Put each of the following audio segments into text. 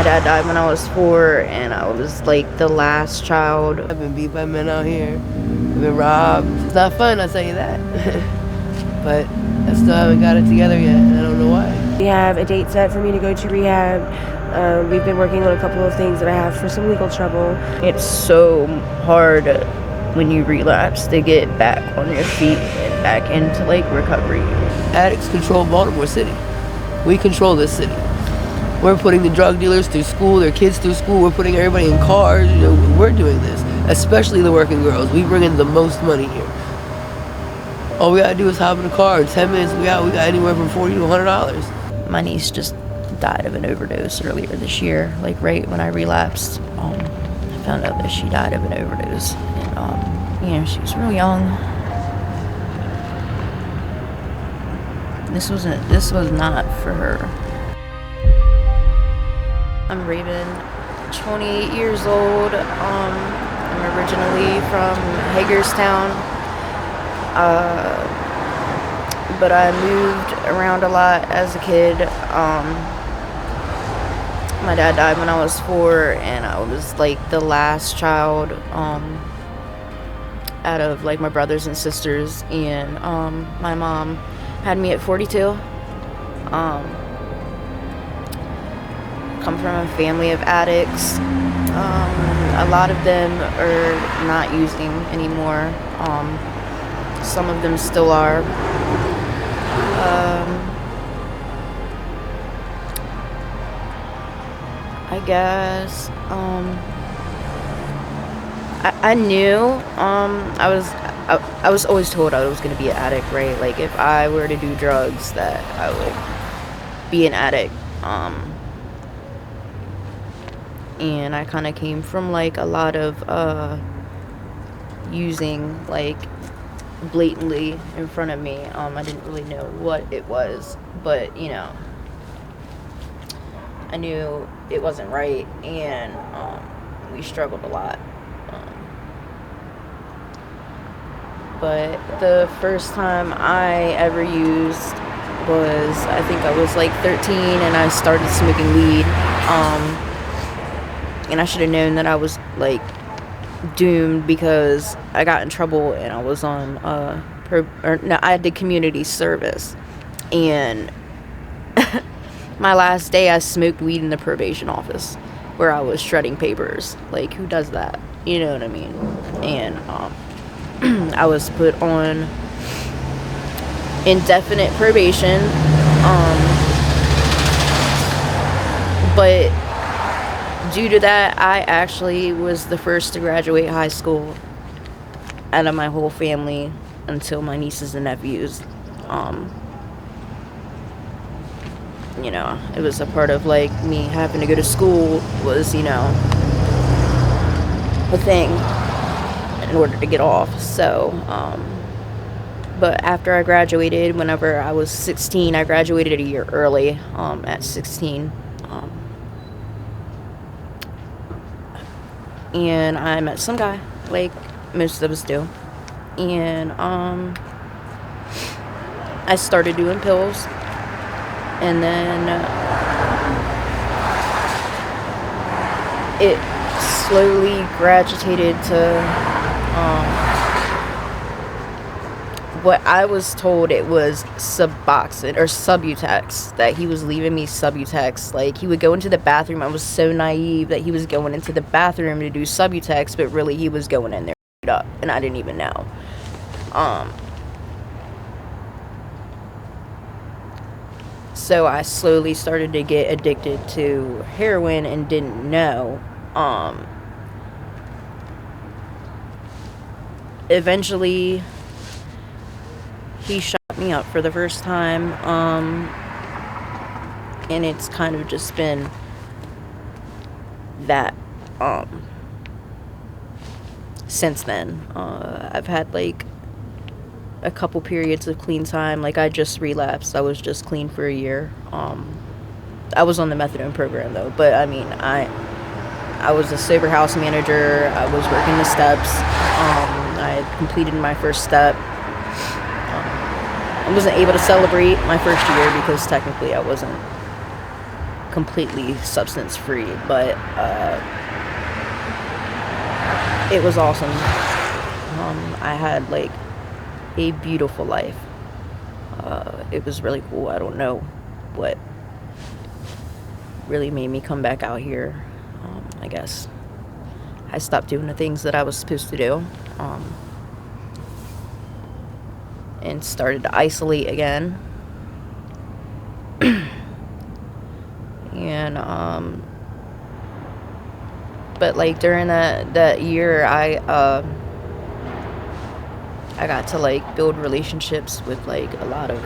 My dad died when I was 4, and I was like the last child. I've been beat by men out here. I've been robbed. It's not fun, I'll tell you that. But I still haven't got it together yet, and I don't know why. We have a date set for me to go to rehab. We've been working on a couple of things that I have for some legal trouble. It's so hard when you relapse to get back on your feet and back into like recovery. Addicts control Baltimore City. We control this city. We're putting the drug dealers through school, their kids through school. We're putting everybody in cars. You know, we're doing this, especially the working girls. We bring in the most money here. All we gotta do is hop in a car. In 10 minutes, we got anywhere from $40 to $100. My niece just died of an overdose earlier this year, like right when I relapsed. I found out that she died of an overdose, and she was real young. This was not for her. I'm Raven, 28 years old. I'm originally from Hagerstown, but I moved around a lot as a kid. My dad died when I was 4, and I was like the last child out of like my brothers and sisters, and my mom had me at 42. Come from a family of addicts. A lot of them are not using anymore. Some of them still are. I guess I knew I was always told I was going to be an addict, right? Like if I were to do drugs that I would be an addict. And I kind of came from like a lot of using like blatantly in front of me. I didn't really know what it was, but you know, I knew it wasn't right, and we struggled a lot. But the first time I ever used was, I think I was like 13, and I started smoking weed. And I should have known that I was like doomed, because I got in trouble and I was on I did community service, and my last day I smoked weed in the probation office where I was shredding papers. Like, who does that? You know what I mean? And I was put on indefinite probation, but due to that, I actually was the first to graduate high school out of my whole family until my nieces and nephews. You know, it was a part of like me having to go to school was, you know, a thing in order to get off. So, but after I graduated, whenever I was 16, I graduated a year early, at 16. And I met some guy, like most of us do, and I started doing pills, and then it slowly gravitated to what I was told it was Suboxone or Subutex, that he was leaving me Subutex. Like, he would go into the bathroom. I was so naive that he was going into the bathroom to do Subutex, but really he was going in there up, and I didn't even know. So I slowly started to get addicted to heroin and didn't know. Eventually he shot me up for the first time, and it's kind of just been that since then. I've had like a couple periods of clean time. Like, I just relapsed. I was just clean for a year. I was on the methadone program though, but I mean, I was a sober house manager. I was working the steps. I had completed my first step. I wasn't able to celebrate my first year because technically I wasn't completely substance free, but it was awesome. I had like a beautiful life. It was really cool. I don't know what really made me come back out here. I guess I stopped doing the things that I was supposed to do, and started to isolate again. And but like during that year, I got to like build relationships with like a lot of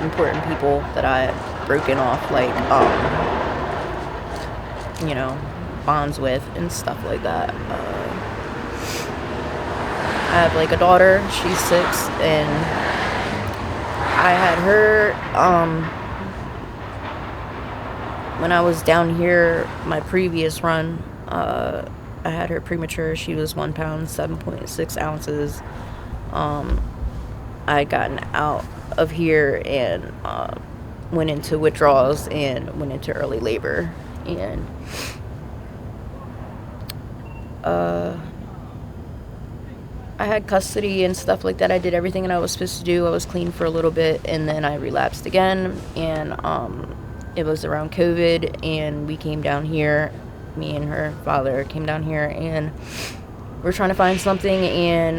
important people that I had broken off like bonds with and stuff like that. I have like a daughter, she's 6, and I had her when I was down here my previous run. I had her premature. She was 1 pound 7.6 ounces. I had gotten out of here and went into withdrawals and went into early labor, and I had custody and stuff like that. I did everything that I was supposed to do. I was clean for a little bit, and then I relapsed again, and it was around COVID, and we came down here. Me and her father came down here, and we're trying to find something, and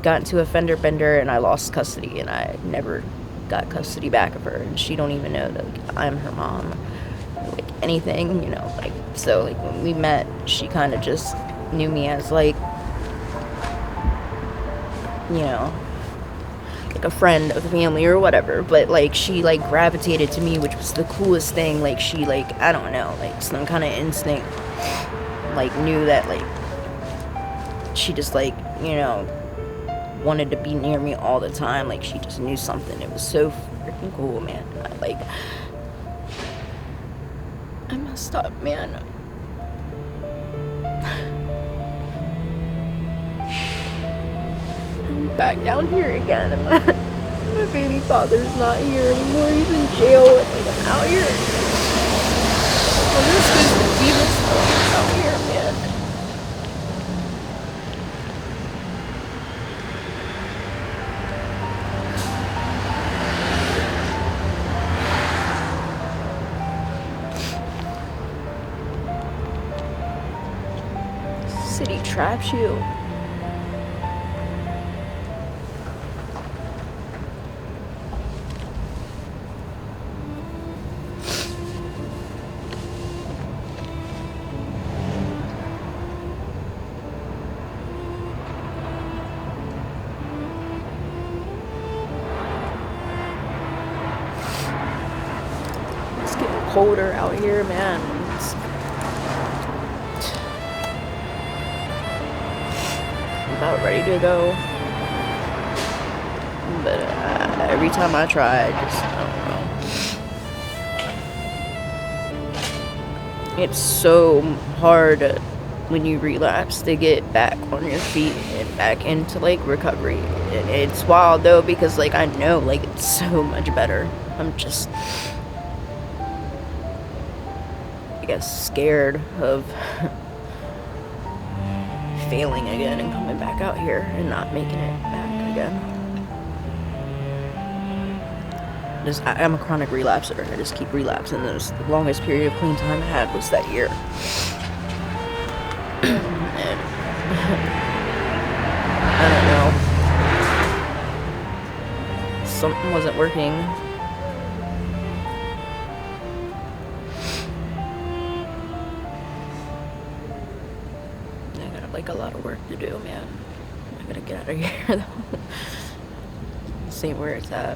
got into a fender bender, and I lost custody, and I never got custody back of her, and she don't even know that I'm her mom, like anything, like, so like when we met, she kind of just knew me as like like a friend of the family or whatever, but like she like gravitated to me, which was the coolest thing. Like she, like, I don't know, like some kind of instinct, like knew that like she just like wanted to be near me all the time. Like she just knew something. It was so freaking cool, man. I messed up, man. I'm back down here again, and my baby father's not here anymore. He's in jail, and like I'm out here. I'm just supposed to be this out here, man. City traps you. It's getting colder out here, man. About ready to go, but every time I try, I don't know. It's so hard when you relapse to get back on your feet and back into like recovery. And it's wild though, because like I know like it's so much better. I'm just, I guess, scared of failing again and coming back out here and not making it back again. I'm a chronic relapser. I just keep relapsing. The longest period of clean time I had was that year. And I don't know. Something wasn't working. Like a lot of work to do, man. I gotta get out of here though. See where it's at.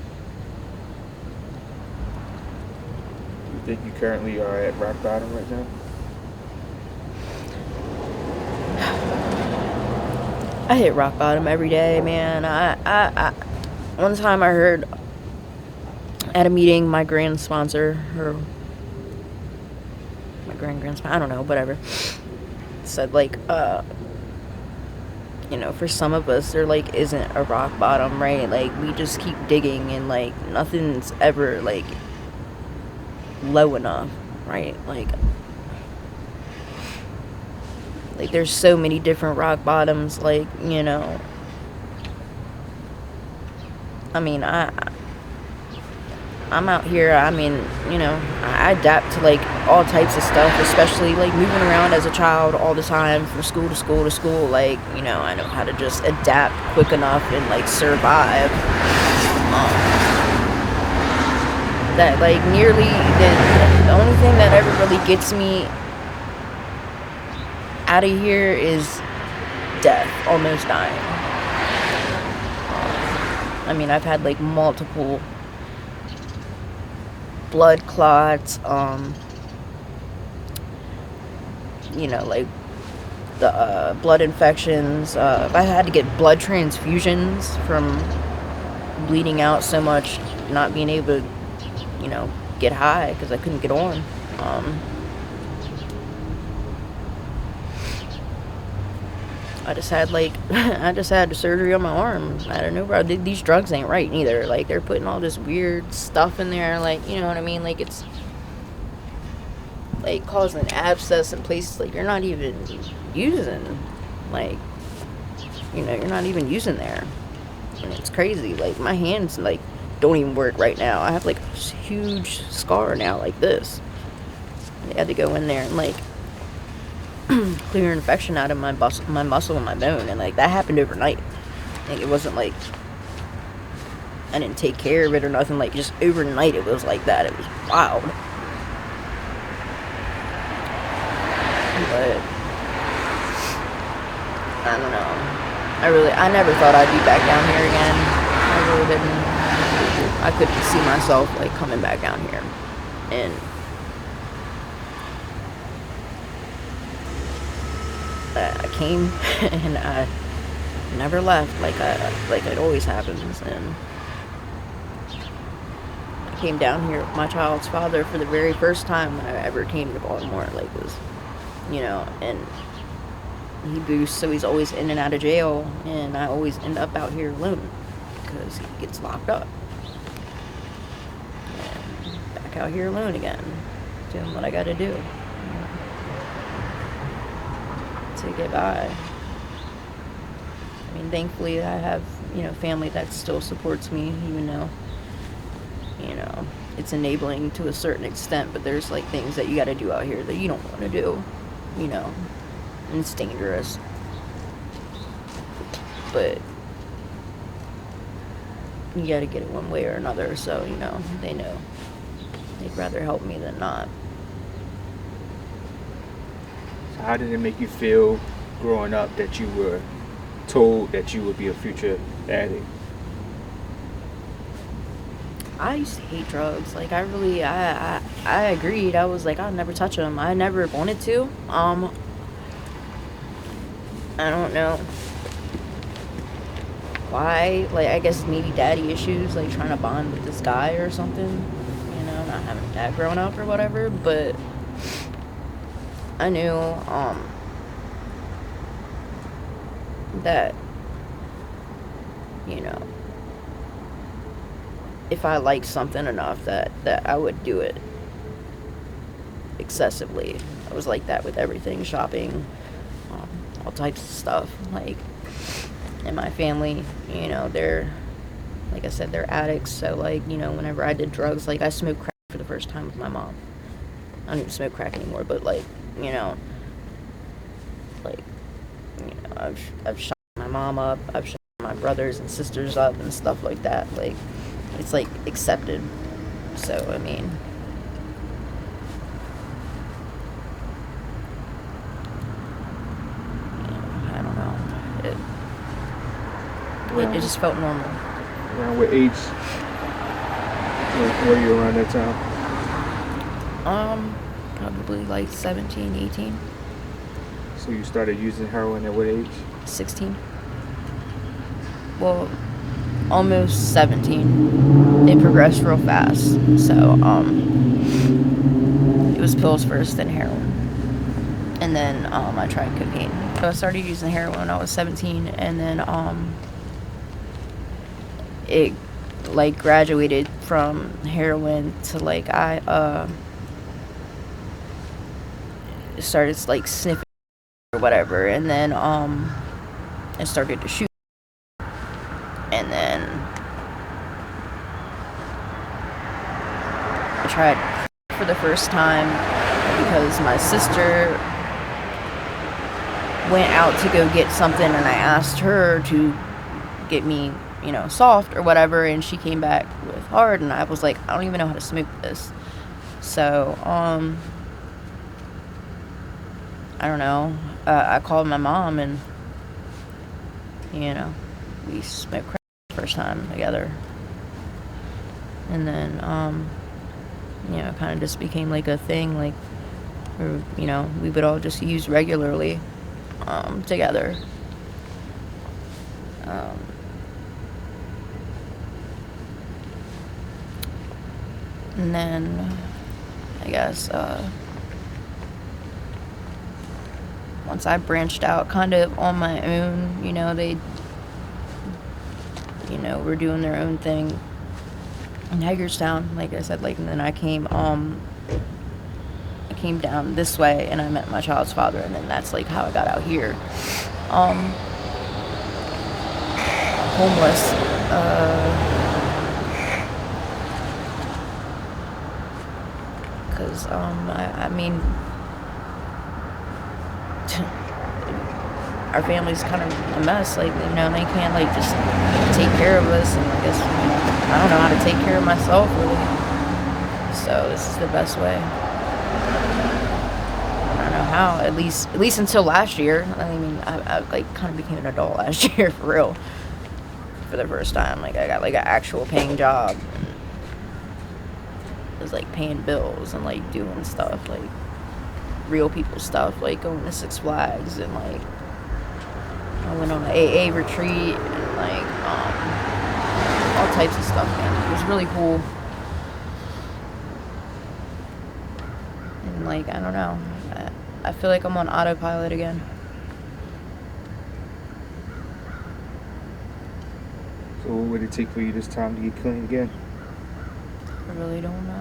You think you currently are at rock bottom right now? I hit rock bottom every day, man. I one time I heard at a meeting my grand sponsor, or my grand sponsor, I don't know, whatever, said like for some of us, there like isn't a rock bottom, right? Like we just keep digging, and like nothing's ever like low enough, right? Like there's so many different rock bottoms, like, you know. I mean, I'm out here, I mean, you know, I adapt to like all types of stuff, especially like moving around as a child all the time from school to school to school. Like, you know, I know how to just adapt quick enough and like survive. That like nearly the only thing that ever really gets me out of here is death, almost dying. I mean, I've had like multiple blood clots, you know, like the blood infections. I had to get blood transfusions from bleeding out so much, not being able to, you know, get high because I couldn't get on. I just had like I just had the surgery on my arm. I don't know, bro. These drugs ain't right neither. Like they're putting all this weird stuff in there. Like, you know what I mean? Like it's like causing abscess in places like you're not even using. Like, you know, you're not even using there. And it's crazy. Like my hands like don't even work right now. I have like a huge scar now like this. They had to go in there and like clear infection out of my muscle and my bone, and like that happened overnight. Like it wasn't like I didn't take care of it or nothing. Like just overnight it was like that. It was wild. But I don't know. I never thought I'd be back down here again. I really didn't. I couldn't see myself like coming back down here. And I came and I never left like it always happens. And I came down here with my child's father for the very first time when I ever came to Baltimore. Like was, you know, and he boosts, so he's always in and out of jail, and I always end up out here alone because he gets locked up. And back out here alone again, doing what I got to do to get by. I mean, thankfully I have, you know, family that still supports me, even though, you know, it's enabling to a certain extent, but there's like things that you got to do out here that you don't want to do, you know, and it's dangerous. But you got to get it one way or another, so, you know, they know they'd rather help me than not. How did it make you feel growing up that you were told that you would be a future addict? I used to hate drugs. Like, I agreed. I was like, I'll never touch them. I never wanted to. I don't know why. Like, I guess maybe daddy issues, like trying to bond with this guy or something. You know, not having a dad growing up or whatever. But I knew that, you know, if I liked something enough that I would do it excessively. I was like that with everything, shopping, all types of stuff. Like, in my family, you know, they're, like I said, they're addicts. So, like, you know, whenever I did drugs, like, I smoked crack for the first time with my mom. I don't even smoke crack anymore, but, like, you know, I've shot my mom up, I've shot my brothers and sisters up and stuff like that. Like, it's like accepted. So, I mean, I don't know. It just felt normal. Around what age were you around that time? Probably like 17, 18. So you started using heroin at what age? 16. Well, almost 17. It progressed real fast. So, it was pills first, then heroin. And then, I tried cocaine. So I started using heroin when I was 17, and then, it, like, graduated from heroin to, like, started like sniffing or whatever, and then it started to shoot, and then I tried for the first time because my sister went out to go get something, and I asked her to get me, soft or whatever, and she came back with hard, and I was like, I don't even know how to smoke this. So I don't know, I called my mom, and we smoked crack the first time together, and then it kind of just became like a thing, like, we would all just use regularly together. And then I guess once I branched out kind of on my own, they were doing their own thing in Hagerstown, like I said, like, and then I came down this way, and I met my child's father, and then that's like how I got out here. Homeless. Because I mean, our family's kind of a mess. Like, they can't like just take care of us, and I guess I don't know how to take care of myself really. So this is the best way. I don't know how. At least until last year. I mean, I like kind of became an adult last year for real. For the first time, like I got like an actual paying job. And it was like paying bills and like doing stuff, like real people stuff, like going to Six Flags, and like I went on an AA retreat, and like all types of stuff, man. It was really cool. And like, I don't know, I feel like I'm on autopilot again. So what would it take for you this time to get clean again? I really don't know.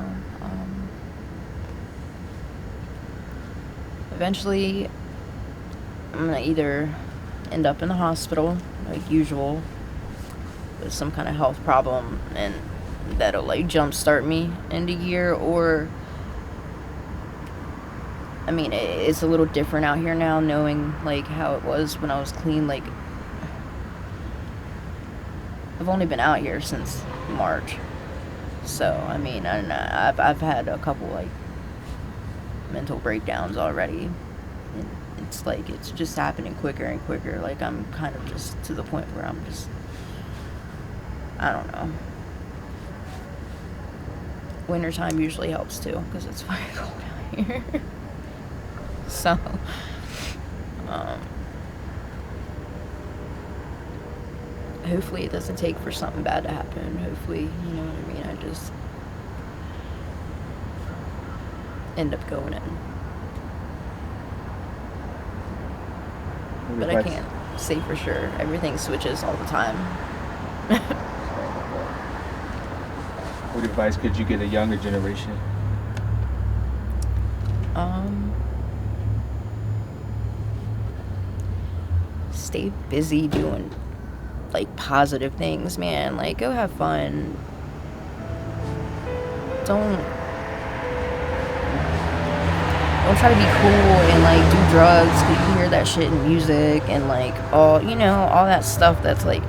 Eventually, I'm gonna either end up in the hospital, like usual, with some kind of health problem, and that'll like jumpstart me into gear, or I mean, it's a little different out here now, knowing like how it was when I was clean. Like, I've only been out here since March, so I mean, I don't know, I've had a couple like mental breakdowns already. It's like it's just happening quicker and quicker. Like, I'm kind of just to the point where I'm just, I don't know. Wintertime usually helps too, because it's very cold out here. So hopefully it doesn't take for something bad to happen. Hopefully, you know what I mean, I just end up going in. But I can't say for sure. Everything switches all the time. What advice could you give a younger generation? Stay busy doing like positive things, man. Like, go have fun. Don't try to be cool and like do drugs, because you hear that shit in music and like all that stuff that's like,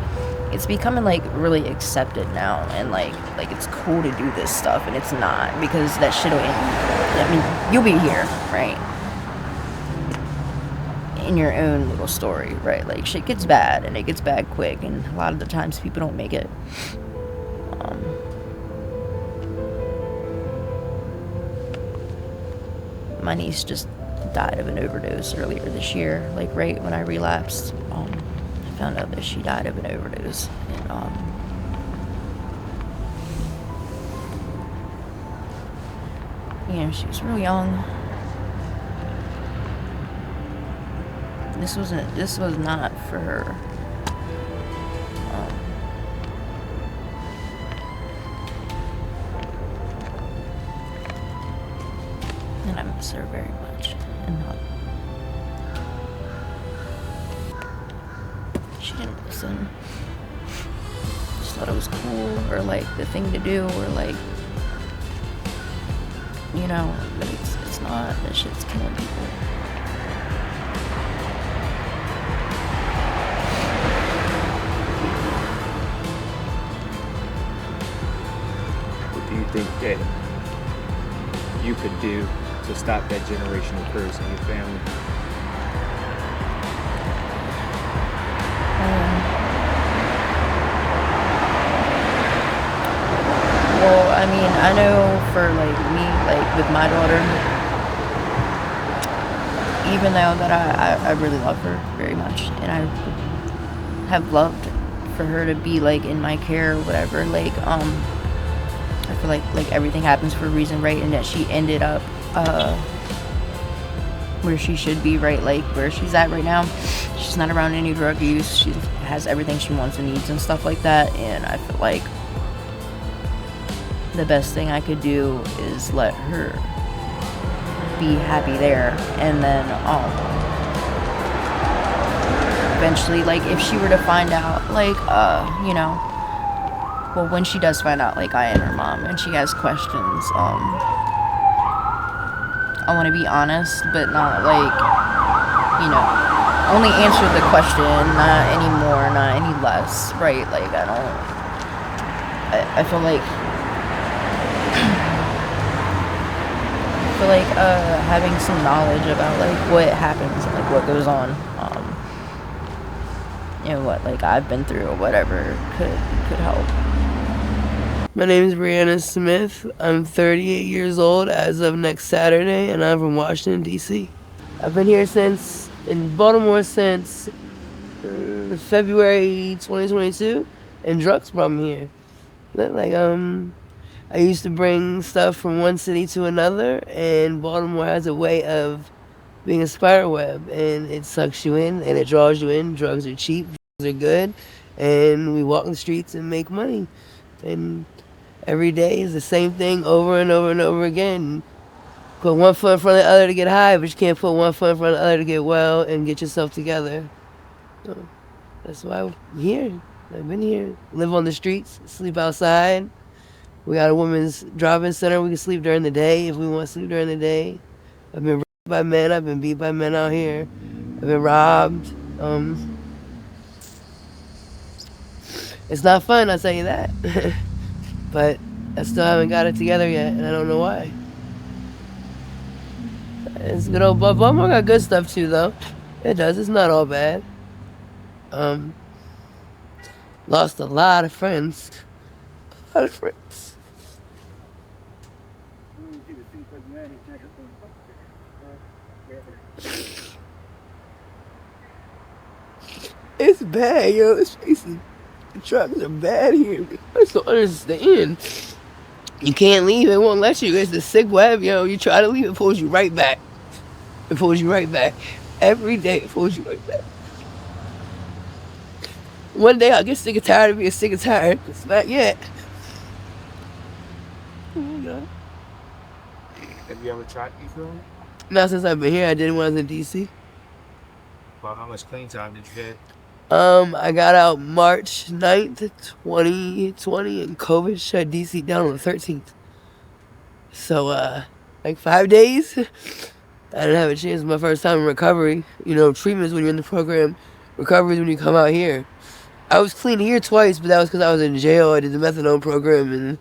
it's becoming like really accepted now, and like it's cool to do this stuff, and it's not, because that shit will end. I mean, you'll be here, right, in your own little story, right? Like, shit gets bad, and it gets bad quick, and a lot of the times people don't make it. My niece just died of an overdose earlier this year, like right when I relapsed. I found out that she died of an overdose, and she was real young. This was not for her. And I miss her very much, and or like the thing to do, or like, you know, but it's not. That shit's killing people. What do you think that you could do to stop that generational curse in your family? Well, I mean, I know for like me, like with my daughter, even though that I really love her very much, and I have loved for her to be like in my care or whatever, like I feel like everything happens for a reason, right? And that she ended up where she should be, right? Like where she's at right now. She's not around any drug use. She has everything she wants and needs and stuff like that. And I feel like the best thing I could do is let her be happy there. And then eventually, like if she were to find out, like you know, well, when she does find out, like I am her mom, and she has questions, I want to be honest, but not like, you know, only answer the question, not any more, not any less, right? Like I feel like having some knowledge about like what happens and like what goes on, and what like I've been through or whatever could help. My name is Brianna Smith. I'm 38 years old as of next Saturday, and I'm from Washington, D.C. I've been here in Baltimore since February 2022, and drugs brought me here. Like, I used to bring stuff from one city to another, and Baltimore has a way of being a spider web, and it sucks you in, and it draws you in. Drugs are cheap, drugs are good, and we walk the streets and make money. And every day is the same thing over and over and over again. Put one foot in front of the other to get high, but you can't put one foot in front of the other to get well and get yourself together. So that's why I'm here. I've been here. Live on the streets, sleep outside. We got a women's drop-in center. We can sleep during the day if we want to sleep during the day. I've been raped by men. I've been beat by men out here. I've been robbed. It's not fun, I'll tell you that. But I still haven't got it together yet, and I don't know why. It's good old Baltimore got good stuff too, though. It does. It's not all bad. Lost a lot of friends. A lot of friends. It's bad, yo. It's crazy. The trucks are bad here. I just don't understand. You can't leave. It won't let you. It's a sick web, yo. You try to leave, it pulls you right back. It pulls you right back. Every day, it pulls you right back. One day, I'll get sick and tired of being sick and tired. It's not yet. Oh my God. Have you ever tried before? Not since I've been here. I did it when I was in D.C. Well, how much clean time did you get? I got out March 9th, 2020, and COVID shut DC down on the 13th. So, like 5 days, I didn't have a chance. My first time in recovery. You know, treatments when you're in the program, recovery is when you come out here. I was clean here twice, but that was because I was in jail. I did the methadone program, and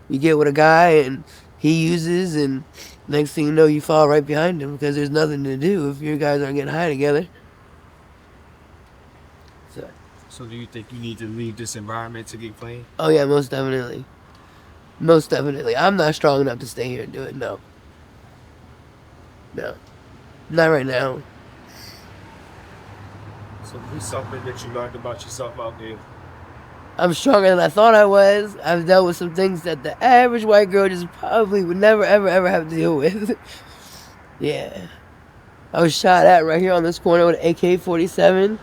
you get with a guy, and he uses, and next thing you know, you fall right behind him because there's nothing to do if you guys aren't getting high together. So do you think you need to leave this environment to get clean? Oh yeah, most definitely. Most definitely. I'm not strong enough to stay here and do it, no. No. Not right now. So what's something that you learned about yourself out there? I'm stronger than I thought I was. I've dealt with some things that the average white girl just probably would never, ever, ever have to deal with. Yeah. I was shot at right here on this corner with an AK-47.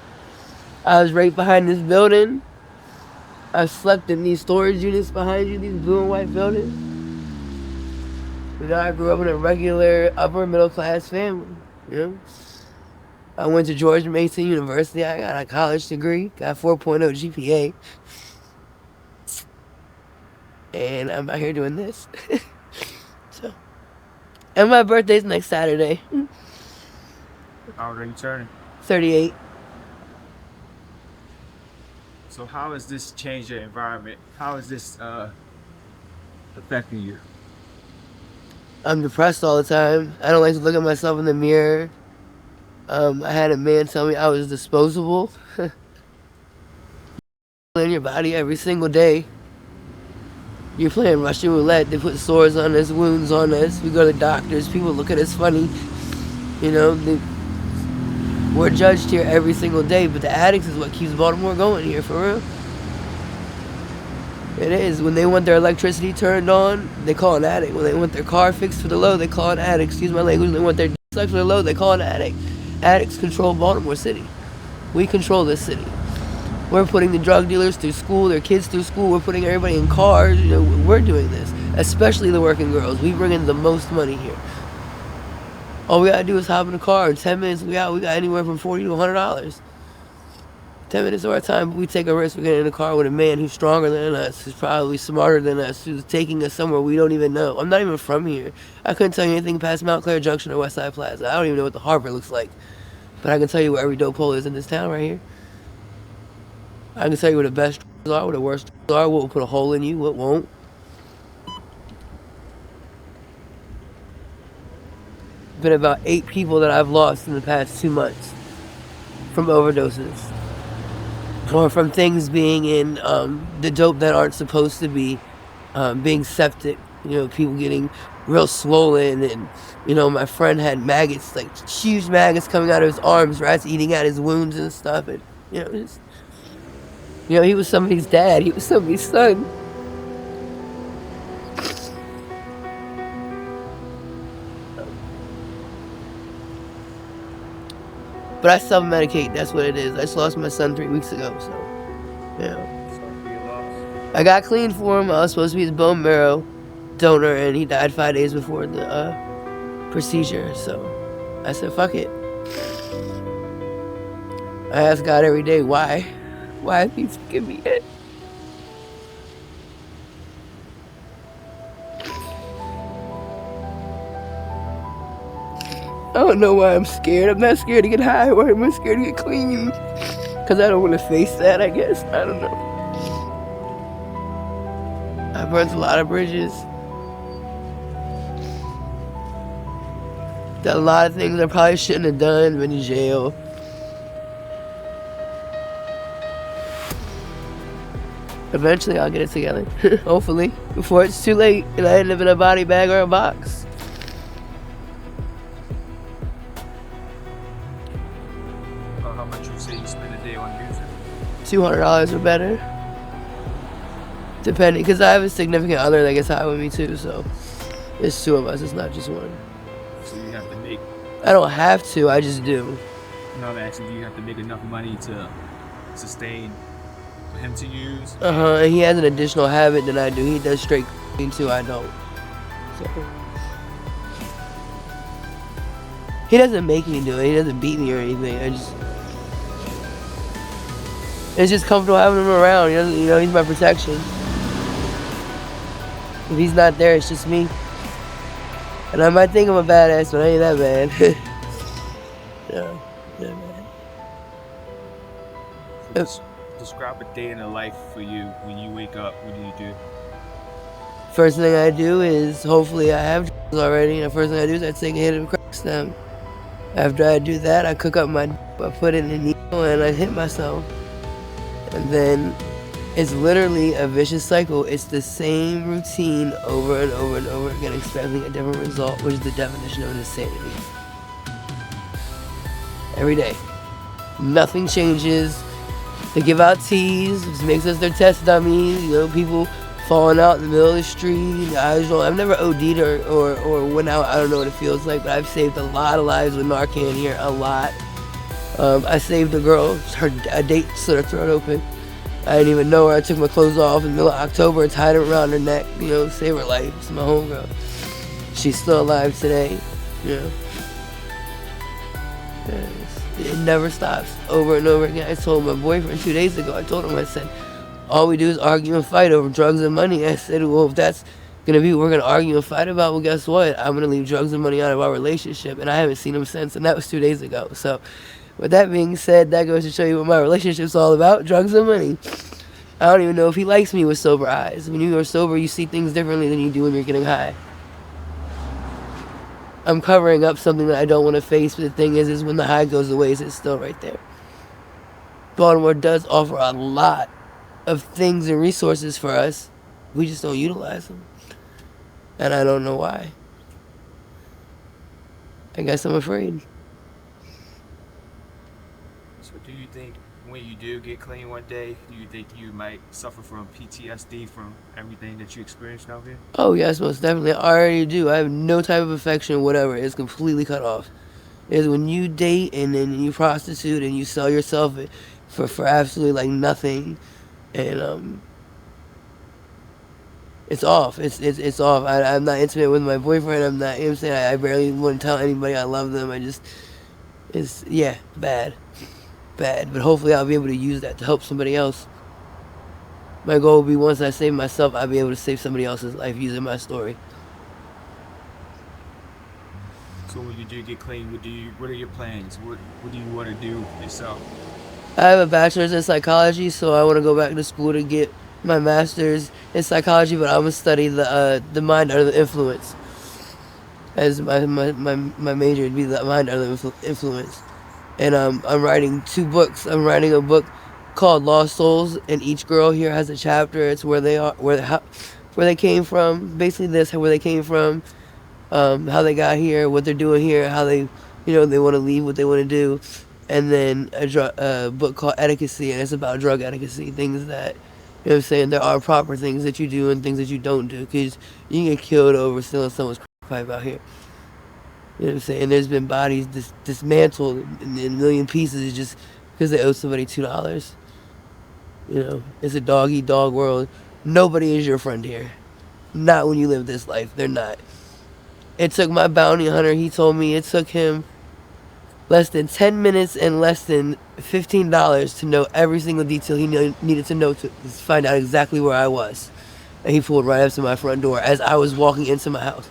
I was right behind this building. I slept in these storage units behind you, these blue and white buildings. You know, I grew up in a regular upper middle class family, you know. I went to George Mason University. I got a college degree, got 4.0 GPA. and I'm out here doing this. So, and my birthday's next Saturday. How old are you turning? 38. So how has this changed your environment? How is this affecting you? I'm depressed all the time. I don't like to look at myself in the mirror. I had a man tell me I was disposable. In your body every single day. You're playing Russian roulette. They put sores on us, wounds on us. We go to doctors. People look at us funny. You know, we're judged here every single day. But the addicts is what keeps Baltimore going here, for real. It is. When they want their electricity turned on, they call an addict. When they want their car fixed for the low, they call an addict. Excuse my language. When they want their sucked for the low, they call an addict. Addicts control Baltimore City. We control this city. We're putting the drug dealers through school, their kids through school. We're putting everybody in cars. You know, we're doing this, especially the working girls. We bring in the most money here. All we gotta do is hop in a car. In 10 minutes, we got anywhere from $40 to $100. 10 minutes of our time, we take a risk. We're getting in a car with a man who's stronger than us, who's probably smarter than us, who's taking us somewhere we don't even know. I'm not even from here. I couldn't tell you anything past Mount Clair Junction or West Side Plaza. I don't even know what the harbor looks like. But I can tell you where every dope hole is in this town right here. I can tell you where the best are, where the worst are, what will put a hole in you, what won't. Been about 8 people that I've lost in the past 2 months from overdoses. Or from things being in the dope that aren't supposed to be, being septic. You know, people getting real swollen, and, you know, my friend had maggots, like huge maggots coming out of his arms, rats eating at his wounds and stuff, and, you know, just... You know, he was somebody's dad. He was somebody's son. But I self-medicate. That's what it is. I just lost my son 3 weeks ago, so, yeah. I got clean for him. I was supposed to be his bone marrow donor, and he died 5 days before the procedure, so I said, fuck it. I ask God every day, why? Why has he forgiven me yet? I don't know why I'm scared. I'm not scared to get high. Why am I scared to get clean? Because I don't want to face that, I guess. I don't know. I burnt a lot of bridges. Done a lot of things I probably shouldn't have done. Been in jail. Eventually I'll get it together. Hopefully. Before it's too late and I end up in a body bag or a box. How much you say you spend a day on music? $200 or better. Depending, because I have a significant other that gets high with me too, so it's 2 of us, it's not just one. So you have to make... I don't have to, I just do. No, I'm asking, do you have to make enough money to sustain for him to use? And he has an additional habit than I do. He does straight too, I don't. So he doesn't make me do it. He doesn't beat me or anything. It's just comfortable having him around. He doesn't, you know, he's my protection. If he's not there, it's just me. And I might think I'm a badass, but I ain't that bad. Yeah, man. Describe a day in the life for you. When you wake up, what do you do? First thing I do is, hopefully I have drugs already, and the first thing I do is I take a hit of the crack stem. After I do that, I cook up I put it in a needle and I hit myself. And then it's literally a vicious cycle. It's the same routine over and over and over again, expecting a different result, which is the definition of insanity. Every day. Nothing changes. They give out teas, which makes us their test dummies. You know, people falling out in the middle of the street. I've never OD'd or went out. I don't know what it feels like, but I've saved a lot of lives with Narcan here, a lot. I saved a girl, a date slit her throat open. I didn't even know her. I took my clothes off in the middle of October and tied them around her neck, you know, save her life. It's my homegirl. She's still alive today, you know. It never stops, over and over again. I told my boyfriend 2 days ago, I told him, I said, All we do is argue and fight over drugs and money. I said, well, if that's gonna be what we're gonna argue and fight about, well, guess what? I'm gonna leave drugs and money out of our relationship, and I haven't seen him since, and that was 2 days ago. So, with that being said, that goes to show you what my relationship's all about: drugs and money. I don't even know if he likes me with sober eyes. When you are sober, you see things differently than you do when you're getting high. I'm covering up something that I don't want to face, but the thing is when the high goes away, it's still right there. Baltimore does offer a lot of things and resources for us. We just don't utilize them. And I don't know why. I guess I'm afraid. So do you think when you do get clean one day, do you think you might suffer from PTSD from everything that you experienced out here? Oh yes, most definitely. I already do. I have no type of affection, whatever. It's completely cut off. It's when you date and then you prostitute and you sell yourself for absolutely like nothing, and it's off. It's off. I'm not intimate with my boyfriend. I'm not. You know what I'm saying? I barely want to tell anybody I love them. It's bad. But hopefully I'll be able to use that to help somebody else. My goal will be once I save myself, I'll be able to save somebody else's life using my story. So when you do get clean, what are your plans? What do you want to do yourself? I have a bachelor's in psychology, so I want to go back to school to get my master's in psychology, but I'm going to study the mind under the influence. As my major would be the mind under the influence. And I'm writing 2 books. I'm writing a book called Lost Souls, and each girl here has a chapter. It's where they are, where they came from. Basically, where they came from, how they got here, what they're doing here, how they want to leave, what they want to do, and then a book called Etiquette, and it's about drug etiquette, things that, you know what I'm saying, there are proper things that you do and things that you don't do, because you can get killed over stealing someone's pipe out here. You know what I'm saying? There's been bodies dismantled in a million pieces just because they owe somebody $2. You know, it's a dog-eat-dog world. Nobody is your friend here. Not when you live this life. They're not. It took my bounty hunter, he told me it took him less than 10 minutes and less than $15 to know every single detail he needed to know to find out exactly where I was. And he pulled right up to my front door as I was walking into my house.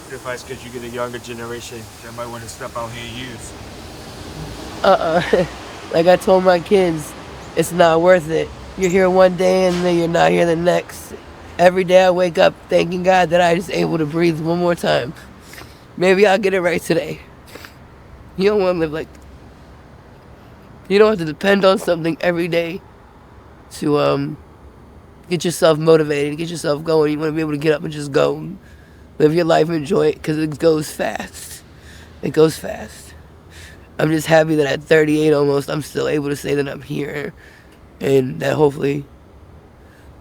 What advice could you give a younger generation that might want to step out here and use? Like I told my kids, it's not worth it. You're here one day and then you're not here the next. Every day I wake up thanking God that I just able to breathe one more time. Maybe I'll get it right today. You don't want to live like... You don't have to depend on something every day to get yourself motivated, get yourself going. You want to be able to get up and just go. Live your life, enjoy it, because it goes fast. It goes fast. I'm just happy that at 38 almost, I'm still able to say that I'm here. And that hopefully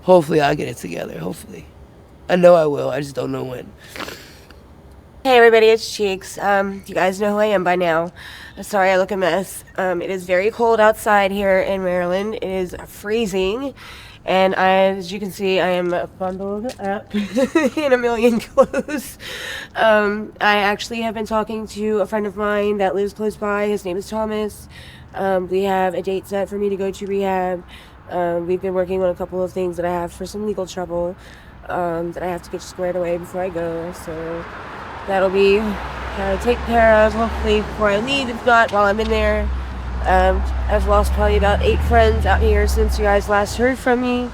I'll get it together, hopefully. I know I will, I just don't know when. Hey everybody, it's Cheeks. You guys know who I am by now. Sorry I look a mess. It is very cold outside here in Maryland. It is freezing. And as you can see, I am bundled up in a million clothes. I actually have been talking to a friend of mine that lives close by. His name is Thomas. We have a date set for me to go to rehab. We've been working on a couple of things that I have for some legal trouble that I have to get squared away before I go. So that'll be taken care of hopefully before I leave. If not, while I'm in there. I've lost probably about 8 friends out here since you guys last heard from me.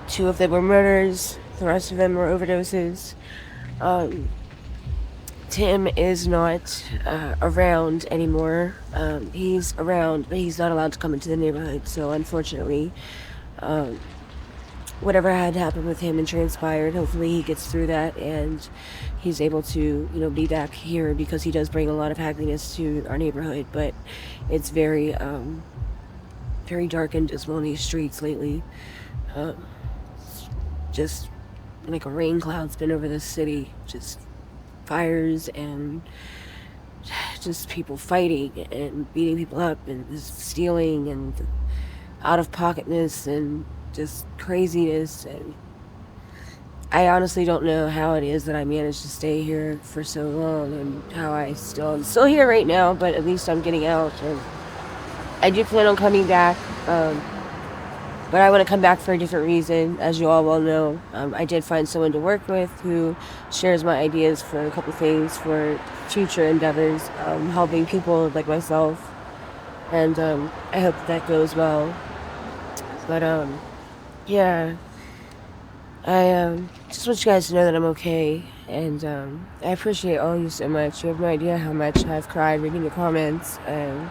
2 of them were murders. The rest of them were overdoses. Tim is not around anymore. He's around, but he's not allowed to come into the neighborhood. So unfortunately, whatever had happened with him and transpired, hopefully he gets through that and he's able to, be back here, because he does bring a lot of happiness to our neighborhood. But it's very, very dark and dismal in these streets lately. Just like a rain cloud's been over this city. Just fires and just people fighting and beating people up and just stealing and out of pocketness and just craziness. And I honestly don't know how it is that I managed to stay here for so long and how I'm still here right now, but at least I'm getting out. And I do plan on coming back, but I want to come back for a different reason, as you all well know. I did find someone to work with who shares my ideas for a couple things for future endeavors, helping people like myself, and I hope that goes well. But yeah. I just want you guys to know that I'm okay, and I appreciate all of you so much. You have no idea how much I've cried reading the comments, and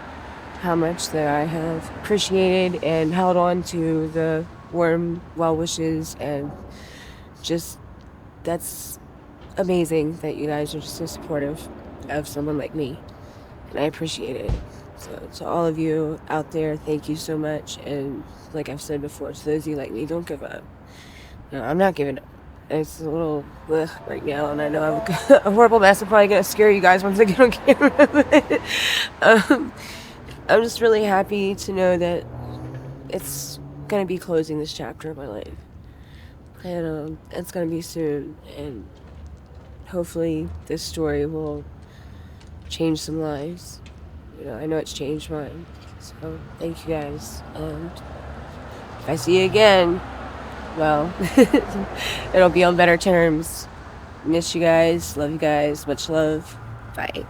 how much that I have appreciated and held on to the warm well wishes, and just that's amazing that you guys are just so supportive of someone like me, and I appreciate it. So to all of you out there, thank you so much, and like I've said before, to those of you like me, don't give up. No, I'm not giving up. It's a little right now, and I know I'm a horrible mess. I'm probably gonna scare you guys once I get on camera. um, I'm just really happy to know that it's gonna be closing this chapter of my life, and it's gonna be soon. And hopefully, this story will change some lives. I know it's changed mine. So thank you guys. And if I see you again, well, it'll be on better terms. Miss you guys. Love you guys. Much love. Bye.